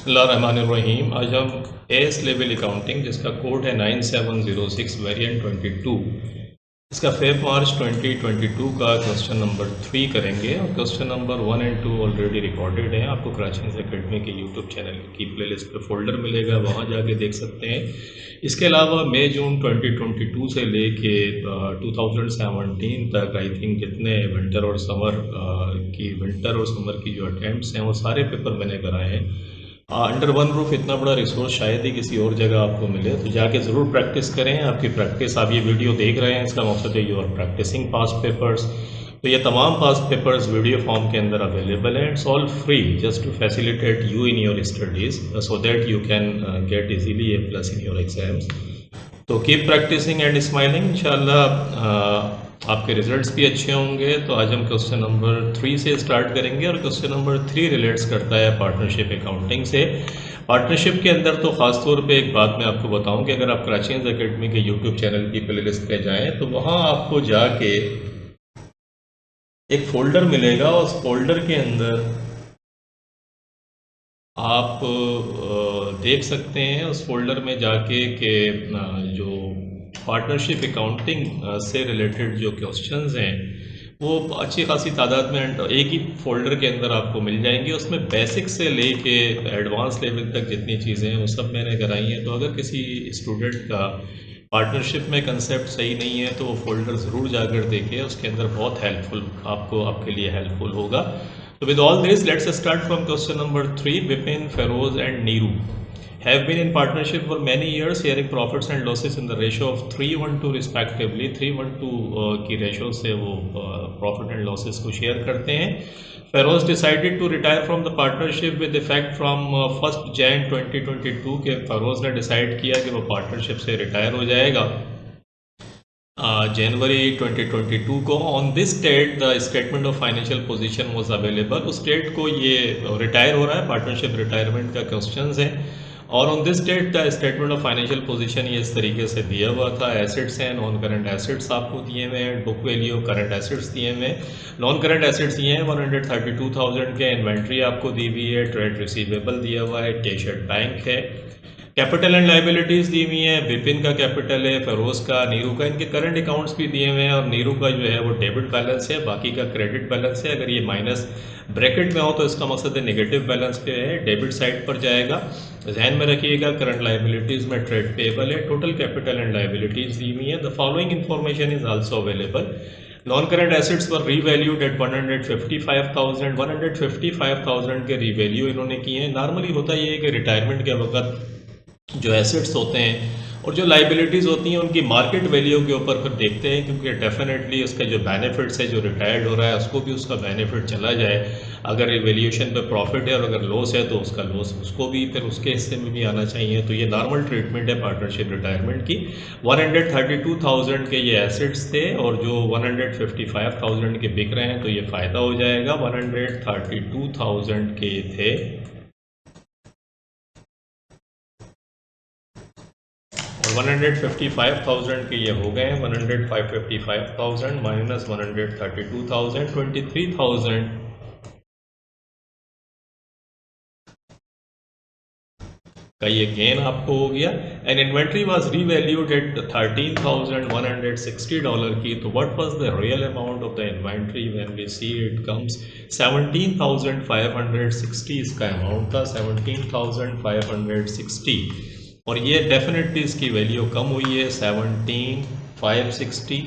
बिस्मिल्लाहिर्रहमानिर्रहीम। आज हम एस लेवल अकाउंटिंग जिसका कोड है 9706 वेरिएंट 22, इसका फेब मार्च 2022 का क्वेश्चन नंबर 3 करेंगे। और question number 1 and 2 already recorded है। आपको कराची एकेडमी के यूट्यूब चैनल की प्लेलिस्ट पे फोल्डर मिलेगा, वहाँ जाके देख सकते हैं। इसके अलावा मई जून 2022 से लेके 2017 तक आई थिंक जितने विंटर और समर की जो अटैम्प्ट्स हैं वो सारे पेपर मैंने कराए हैं। अंडर वन रूफ इतना बड़ा रिसोर्स शायद ही किसी और जगह आपको मिले, तो जाके ज़रूर प्रैक्टिस करें। आपकी प्रैक्टिस, आप ये वीडियो देख रहे हैं, इसका मकसद है you are practising past papers. तो ये तमाम पास्ट पेपर्स वीडियो फॉर्म के अंदर अवेलेबल हैं। It's all free just to facilitate you in your studies so that you can get easily A+ in your exams. तो कीप प्रैक्टिसिंग एंड स्माइलिंग। इंशाल्लाह आपके results भी अच्छे होंगे। तो आज हम क्वेश्चन नंबर 3 से स्टार्ट करेंगे और क्वेश्चन नंबर 3 रिलेट्स करता है पार्टनरशिप अकाउंटिंग से। पार्टनरशिप के अंदर तो ख़ास तौर पे एक बात मैं आपको बताऊं कि अगर आप कराची एकेडमी के यूट्यूब चैनल की प्लेलिस्ट पे जाएं तो वहाँ आपको जाके एक फ़ोल्डर मिलेगा। उस फोल्डर के अंदर आप देख सकते हैं उस फोल्डर में जाके कि जो पार्टनरशिप अकाउंटिंग से रिलेटेड जो क्वेश्चंस हैं वो अच्छी खासी तादाद में एक ही फोल्डर के अंदर आपको मिल जाएंगे। उसमें बेसिक से लेके एडवांस लेवल तक जितनी चीज़ें हैं वो सब मैंने कराई हैं। तो अगर किसी स्टूडेंट का पार्टनरशिप में कंसेप्ट सही नहीं है तो वो फोल्डर ज़रूर जाकर देखें, उसके अंदर बहुत हेल्पफुल आपके लिए हेल्पफुल होगा। So with all this, let's start from question number 3. Vipin, Feroz and Neeru have been in partnership for many years, sharing profits and losses in the ratio of 3:1 respectively. 3:1 की ratio से वो profit and losses को share करते हैं। Feroz decided to retire from the partnership with effect from 1 Jan 2022 के feroz ने decide किया कि वो पार्टनरशिप से रिटायर हो जाएगा जनवरी 2022 को। On this date the statement of financial position was available. उस डेट को ये रिटायर हो रहा है, पार्टनरशिप रिटायरमेंट का क्वेश्चंस है। और on this date the statement of financial position ये इस तरीके से दिया हुआ था। एसेट्स हैं, नॉन करंट एसेट्स आपको दिए हुए हैं, बुक वैल्यू करंट एसेट्स दिए हुए हैं। नॉन करंट एसेट्स ये हैं 132,000 के, इन्वेंट्री आपको दी हुई है, ट्रेड रिसीवेबल दिया हुआ है, कैश एट बैंक है, कैपिटल एंड लाइबिलिटीज़ दी हुई हैं। विपिन का कैपिटल है, फेरोज़ का, नीरू का, इनके करंट अकाउंट्स भी दिए हुए हैं। और नीरू का जो है वो डेबिट बैलेंस है, बाकी का क्रेडिट बैलेंस है। अगर ये माइनस ब्रैकेट में हो तो इसका मकसद है नेगेटिव बैलेंस पे है, डेबिट साइड पर जाएगा। ध्यान में रखिएगा करंट लाइबिलिटीज़ में ट्रेड पेबल है, टोटल कैपिटल एंड लाइबिलिटीज़ दी हुई है। The following information is also available. Non current assets were revalued at 155,000। 155,000 के रीवैल्यू इन्होंने किए हैं। नॉर्मली होता ये है कि रिटायरमेंट के वक्त जो एसेट्स होते हैं और जो लाइबिलिटीज़ होती हैं उनकी मार्केट वैल्यू के ऊपर फिर देखते हैं, क्योंकि डेफिनेटली उसका जो बेनिफिट्स है, जो रिटायर्ड हो रहा है उसको भी उसका बेनिफिट चला जाए। अगर वैल्यूएशन पे प्रॉफिट है और अगर लॉस है तो उसका लॉस उसको भी फिर उसके हिस्से में भी आना चाहिए। तो ये नॉर्मल ट्रीटमेंट है पार्टनरशिप रिटायरमेंट की। 132,000 के ये एसेट्स थे और जो 155,000 के बिक रहे हैं तो ये फ़ायदा हो जाएगा। 132,000 के थे और 155,000 के ये हो गए हैं। 155,000 माइनस 132,000, 23,000 का ये गेन आपको हो गया। And inventory was revalued at $13,160 की। तो what was the real amount of the inventory when we see it comes 17,560 इसका अमाउंट था, 17,560। और ये डेफिनेटली इसकी वैल्यू कम हुई है 17,560।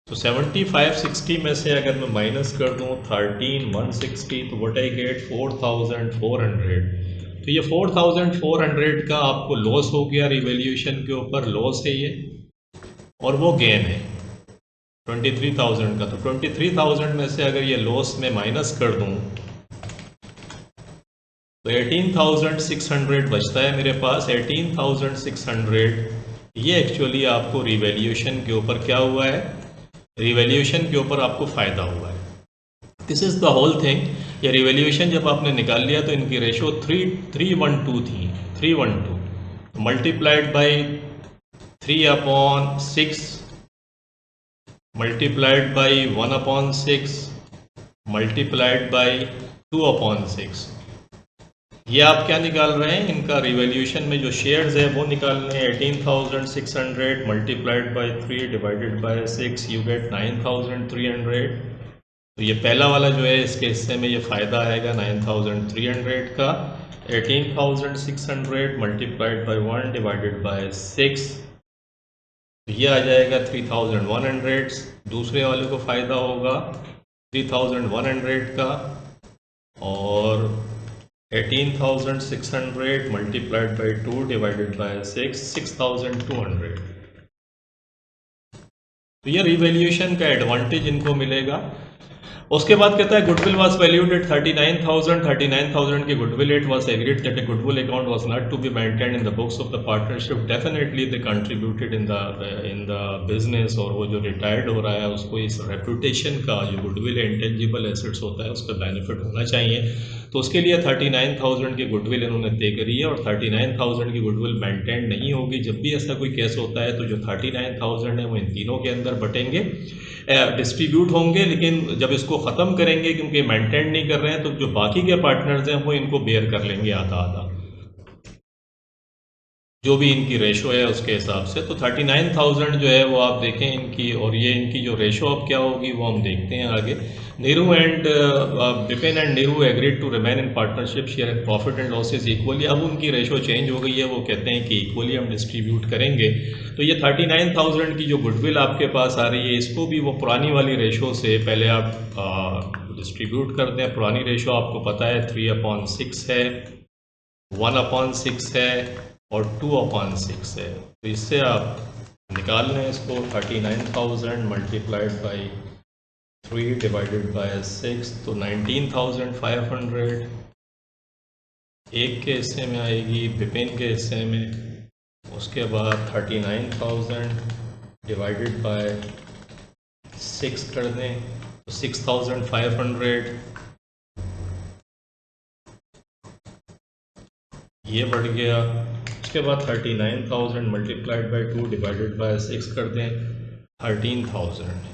तो 17,560 में से अगर मैं माइनस कर दूं 13,160 तो व्हाट आई गेट 4,400। तो ये 4,400 का आपको लॉस हो गया, रिवैल्यूएशन के ऊपर लॉस है ये, और वो गेन है 23,000 का। तो 23,000 में से अगर ये लॉस में माइनस कर दूं तो 18,600 बचता है मेरे पास। 18,600 ये एक्चुअली आपको रिवैल्यूएशन के ऊपर क्या हुआ है, रिवैल्यूएशन के ऊपर आपको फ़ायदा हुआ है। This is the whole thing. ये रिवैल्यूएशन जब आपने निकाल लिया तो इनकी रेशो 3:1 थी। 3:1 multiplied by 3/6 multiplied by 1/6 multiplied by 2/6। ये आप क्या निकाल रहे हैं, इनका रिवैल्यूएशन में जो शेयर्स है वो निकाल रहे हैं। 18,600 multiplied by 3 divided by 6, you get 9,300। तो ये पहला वाला जो है इसके हिस्से में ये फ़ायदा आएगा 9,300 का। 18,600 मल्टीप्लाइड बाई 1 डिवाइडेड बाई 6, तो ये आ जाएगा 3,100। दूसरे वाले को फ़ायदा होगा 3,100 का, और 18,600 मल्टीप्लाइड बाई 2 डिवाइडेड बाई 6, 6,200। तो ये रिवैल्यूएशन का एडवांटेज इनको मिलेगा। उसके बाद कहता है गुडविल वाज वैल्यूड एट 39,000 की goodwill it was agreed that a goodwill account was not to be maintained in the books of the partnership. Definitely they contributed in the business, और वो जो रिटायर्ड हो रहा है उसको इस रेपुटेशन का, जो गुडविल इंटेंजिबल एसेट्स होता है, उसका बेनिफिट होना चाहिए। तो उसके लिए 39,000 की गुडविल इन्होंने तय करी है, और 39,000 की गुडविल मेंटेन नहीं होगी। जब भी ऐसा कोई केस होता है तो जो 39,000 है वो इन तीनों के अंदर बटेंगे, डिस्ट्रीब्यूट होंगे, लेकिन जब इसको ख़त्म करेंगे, क्योंकि मेंटेन नहीं कर रहे हैं, तो जो बाकी के पार्टनर्स हैं वो इनको बेयर कर लेंगे आधा आधा, जो भी इनकी रेशो है उसके हिसाब से। तो 39,000 जो है वो आप देखें इनकी, और ये इनकी जो रेशो अब क्या होगी वो हम देखते हैं आगे। Nehru and Bipin and Nehru agreed to remain in partnership, share and profit and losses equally. अब उनकी रेशो चेंज हो गई है, वो कहते हैं कि इक्वली हम डिस्ट्रीब्यूट करेंगे। तो ये 39,000 की जो गुडविल आपके पास आ रही है, इसको भी वो पुरानी वाली रेशो से पहले आप डिस्ट्रीब्यूट कर दें। पुरानी रेशो आपको पता है 3/6 है, 1/6 है और 2/6 है। तो इससे आप निकाल लें इसको। 39,000 मल्टीप्लाइड बाई 3 डिवाइडेड बाई 6, तो 19,500 एक के हिस्से में आएगी, बिपिन के हिस्से में। उसके बाद 39,000 डिवाइडेड बाय 6 कर दें तो 6,500 ये बढ़ गया। उसके बाद 39,000 मल्टीप्लाइड बाई 2 डिवाइडेड बाय 6 कर दें 13,000।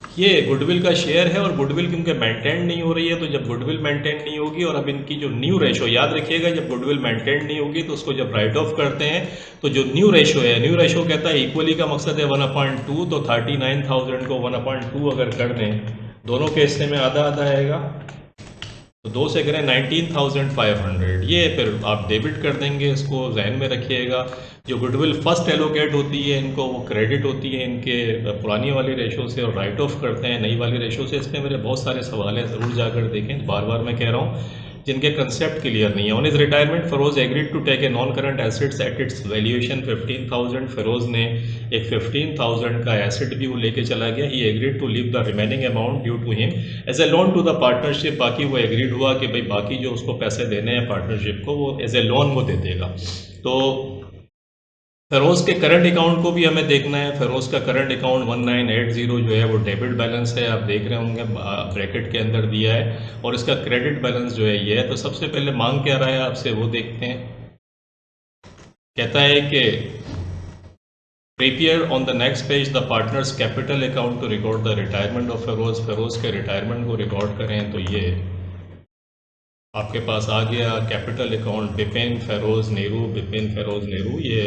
ये गुडविल का शेयर है, और गुडविल क्योंकि मेंटेन नहीं हो रही है, तो जब गुडविल मेंटेन नहीं होगी, और अब इनकी जो न्यू रेशो, याद रखिएगा जब गुडविल मेंटेन नहीं होगी तो उसको जब राइट ऑफ करते हैं तो जो न्यू रेशो है, न्यू रेशो कहता है इक्वली का मकसद है 1/2, तो 39,000 को 1/2 अगर कर दें, दोनों के हिस्से में आधा आधा आएगा, तो 2 से करें 19,500। ये फिर आप डेबिट कर देंगे, इसको जहन में रखिएगा। जो गुडविल फर्स्ट एलोकेट होती है इनको, वो क्रेडिट होती है इनके पुरानी वाली रेशो से, और राइट ऑफ करते हैं नई वाली रेशो से। इसमें मेरे बहुत सारे सवाल हैं, ज़रूर जाकर देखें, बार बार मैं कह रहा हूँ, जिनके कंसेप्ट क्लियर नहीं है। On is retirement Feroz agreed to take a non current assets at its valuation 15,000। Feroz ने एक 15,000 का एसेट भी वो लेके चला गया। He agreed to leave the remaining amount due to him as a loan to the partnership. बाकी वो एग्रीड हुआ कि भाई बाकी जो उसको पैसे देने हैं पार्टनरशिप को, वो एज ए लोन वो दे देगा। तो फेरोज के करंट अकाउंट को भी हमें देखना है। फेरोज का करंट अकाउंट 1980 जो है वो डेबिट बैलेंस है, आप देख रहे होंगे ब्रैकेट के अंदर दिया है, और इसका क्रेडिट बैलेंस जो है ये है। तो सबसे पहले मांग क्या रहा है आपसे वो देखते हैं। कहता है कि prepare on the next page the partners capital account to record the retirement of Feroz. Feroz के रिटायरमेंट को रिकॉर्ड करें, तो ये आपके पास आ गया कैपिटल अकाउंट बिपिन फेरोज नेहरू, बिपिन फेरोज नेहरू। ये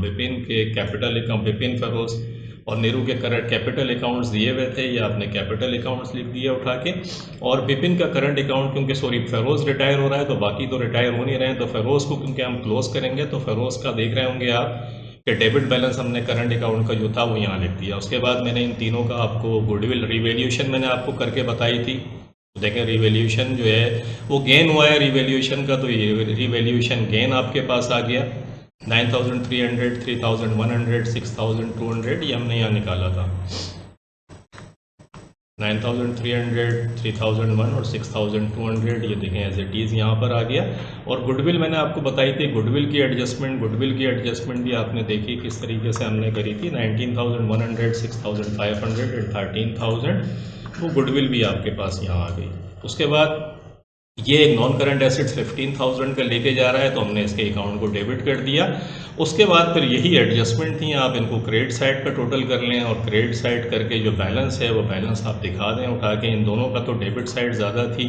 बिपिन के कैपिटल अकाउंट, बिपिन फेरोज और नेहरू के करंट कैपिटल अकाउंट्स दिए हुए थे, ये आपने कैपिटल अकाउंट्स लिख दिया उठा के। और बिपिन का करंट अकाउंट, क्योंकि सॉरी फेरोज रिटायर हो रहा है तो बाकी तो रिटायर हो नहीं रहे हैं, तो फेरोज को क्योंकि हम क्लोज करेंगे, तो फेरोज का देख रहे होंगे आप कि डेबिट बैलेंस हमने करंट अकाउंट का जो था वो यहाँ लिख दिया। उसके बाद मैंने इन तीनों का आपको गुडविल रिवैल्यूएशन मैंने आपको करके बताई थी। देखें रिवैल्यूएशन जो है वो गेन हुआ है रिवैल्यूएशन का, तो ये रिवैल्यूएशन गेन आपके पास आ गया 9,300, 3,100, 6,200, ये हमने यहाँ निकाला था। 9,300, 3,001 और 6,200, ये देखें एज इट इज़ यहाँ पर आ गया। और गुडविल मैंने आपको बताई थी, गुडविल की एडजस्टमेंट भी आपने देखी किस तरीके से हमने करी थी। 19,100, 6,500 एंड 13,000, वो गुडविल भी आपके पास यहाँ आ गई। उसके बाद ये एक नॉन करंट एसेट्स 15,000 का लेके जा रहा है, तो हमने इसके अकाउंट को डेबिट कर दिया। उसके बाद फिर यही एडजस्टमेंट थी, आप इनको क्रेडिट साइड का टोटल कर लें और क्रेडिट साइड करके जो बैलेंस है वो बैलेंस आप दिखा दें उठा के। इन दोनों का तो डेबिट साइड ज़्यादा थी,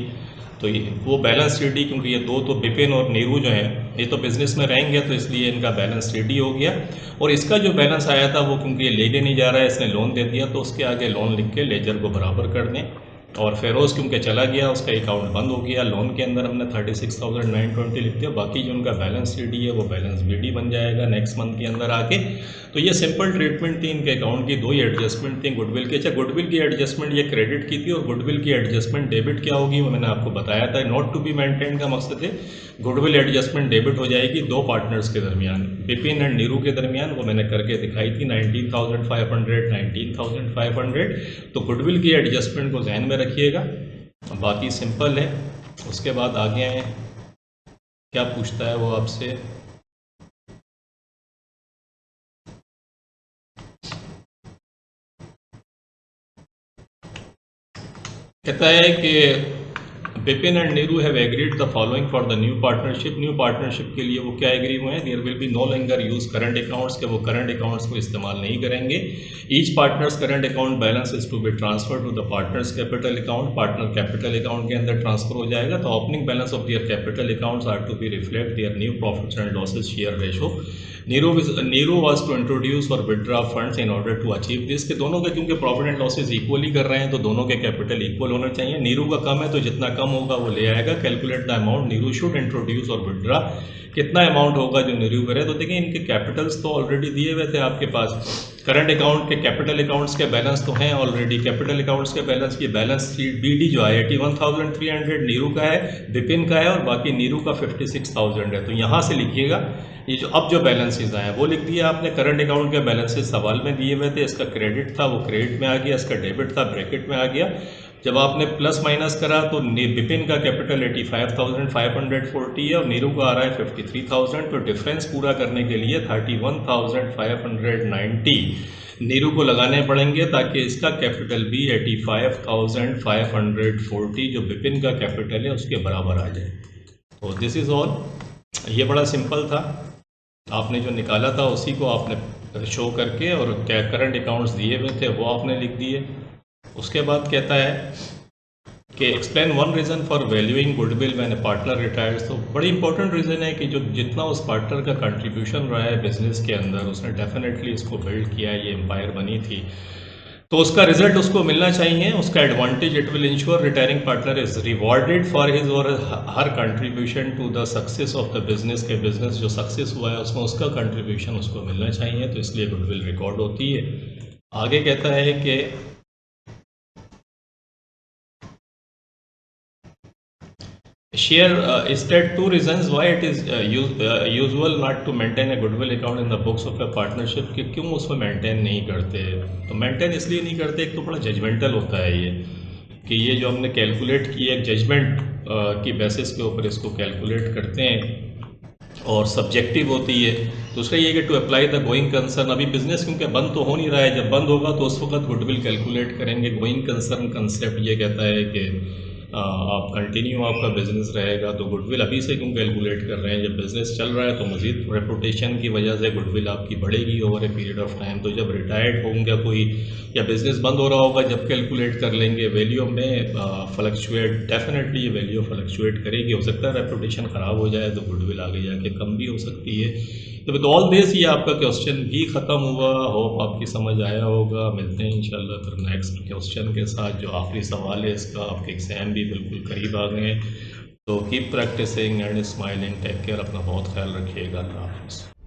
तो वो बैलेंस रेडी, क्योंकि ये दो तो बिपिन और नीरू जो हैं ये तो बिज़नेस में रहेंगे, तो इसलिए इनका बैलेंस रेडी हो गया। और इसका जो बैलेंस आया था वो क्योंकि ये लेके नहीं जा रहा है, इसने लोन दे दिया, तो उसके आगे लोन लिख के लेजर को बराबर कर दें। और फेरोज़ क्योंकि चला गया, उसका अकाउंट बंद हो गया, लोन के अंदर हमने 36,920 लिख दिया। बाकी जो उनका बैलेंस डी है वो बैलेंस डी बन जाएगा नेक्स्ट मंथ के अंदर आके। तो ये सिंपल ट्रीटमेंट थी इनके अकाउंट की, दो ही एडजस्टमेंट थी गुडविल की। अच्छा, गुडविल की एडजस्टमेंट ये क्रेडिट की थी और गुडविल की एडजस्टमेंट डेबिट क्या होगी वो मैंने आपको बताया था। नॉट टू बी मेंटेन का मकसद है गुडविल एडजस्टमेंट डेबिट हो जाएगी दो पार्टनर्स के दरमियान, बिपिन एंड नीरू के दरमियान, वो मैंने करके दिखाई थी 19,500 19,500। तो गुडविल की एडजस्टमेंट को जहन में रखिएगा, बाकी सिंपल है। उसके बाद आगे आए, क्या पूछता है वो आपसे। कहता है कि Bipin and Neeru have agreed the following for the new partnership. New partnership के लिए वो क्या एग्री हुए हैं, there will be no longer use current accounts, के वो करंट अकाउंट्स को इस्तेमाल नहीं करेंगे। Each partners current account balance is to be transfer to the partners capital account, partner capital account के अंदर ट्रांसफर हो जाएगा। तो opening balance of their capital accounts are to be reflect their new profits and losses share ratio. Neeru was to introduce or withdraw funds in order to achieve this, के दोनों के क्योंकि profit and losses equally कर रहे हैं तो दोनों के कैपिटल इक्वल होना चाहिए। नीरू का कम है तो जितना कम होगा वो ले आएगा। Calculate the amount Neeru should introduce or withdraw, कितना अमाउंट होगा जो नीरू करे। तो देखिए इनके कैपिटल्स तो ऑलरेडी दिए हुए थे आपके पास, करंट अकाउंट के कैपिटल अकाउंट्स के बैलेंस तो हैं ऑलरेडी। कैपिटल अकाउंट्स के बैलेंस की बैलेंस शीट BD जो है 81,300 नीरू का है, बिपिन का है, और बाकी नीरू का 56,000 है। तो यहाँ से लिखिएगा ये जो अब जो बैलेंसेज आए वो लिख दिया आपने। करंट अकाउंट के बैलेंसेज सवाल में दिए हुए थे, इसका क्रेडिट था वो क्रेडिट में आ गया, इसका डेबिट था ब्रैकेट में आ गया। जब आपने प्लस माइनस करा तो बिपिन का कैपिटल 85,540 है और नीरू का आ रहा है 53,000। तो डिफरेंस पूरा करने के लिए 31,590 नीरू को लगाने पड़ेंगे ताकि इसका कैपिटल भी 85,540 जो बिपिन का कैपिटल है उसके बराबर आ जाए। तो दिस इज़ ऑल, ये बड़ा सिंपल था। आपने जो निकाला था उसी को आपने शो करके और क्या करंट अकाउंट्स दिए हुए थे वो आपने लिख दिए। उसके बाद कहता है कि explain one reason for valuing goodwill when a partner retires. तो बड़ी इंपॉर्टेंट रीज़न है कि जो जितना उस पार्टनर का कंट्रीब्यूशन रहा है बिजनेस के अंदर, उसने डेफिनेटली इसको बिल्ड किया है, ये एम्पायर बनी थी, तो उसका रिजल्ट उसको मिलना चाहिए। उसका advantage, it will ensure retiring partner is rewarded for his or her contribution to the success of the business, के बिजनेस जो सक्सेस हुआ है उसमें उसका कंट्रीब्यूशन उसको मिलना चाहिए, तो इसलिए गुडविल रिकॉर्ड होती है। आगे कहता है कि share state two reasons why it is usual not to maintain a goodwill account in the books of a partnership, कि क्यों उसमें मेंटेन नहीं करते। तो मेंटेन इसलिए नहीं करते, एक तो बड़ा जजमेंटल होता है ये, कि ये जो हमने कैलकुलेट किया एक जजमेंट की बेसिस के ऊपर इसको कैलकुलेट करते हैं और सब्जेक्टिव होती है। दूसरा ये कि to apply the going concern, अभी बिजनेस क्योंकि बंद तो हो नहीं रहा है, जब बंद होगा तो उस वक्त गुडविल कैलकुलेट करेंगे। गोइंग कंसर्न कंसेप्ट ये कहता है कि आप कंटिन्यू आपका बिजनेस रहेगा तो गुडविल अभी से क्यों कैलकुलेट कर रहे हैं, जब बिजनेस चल रहा है तो मज़ीद रेपुटेशन की वजह से गुडविल आपकी बढ़ेगी over a period of time. तो जब रिटायर्ड होंगे कोई या बिजनेस बंद हो रहा होगा जब कैलकुलेट कर लेंगे। वैल्यू में फ्लक्चुएट, डेफिनेटली ये वैल्यू फ्लक्चुएट करेगी, हो सकता है रेपुटेशन ख़राब हो जाए तो गुडविल आगे जाके कम भी हो सकती है। तो विद ऑल दिस ये आपका क्वेश्चन भी ख़त्म हुआ, होप आपकी समझ आया होगा। मिलते हैं इंशाल्लाह फिर नेक्स्ट क्वेश्चन के साथ, जो आखिरी सवाल है इसका, आपके एग्ज़ाम भी बिल्कुल करीब आ गए हैं। तो keep practising and smiling, take care, अपना बहुत ख्याल रखिएगा, अल्लाह हाफ़िज़।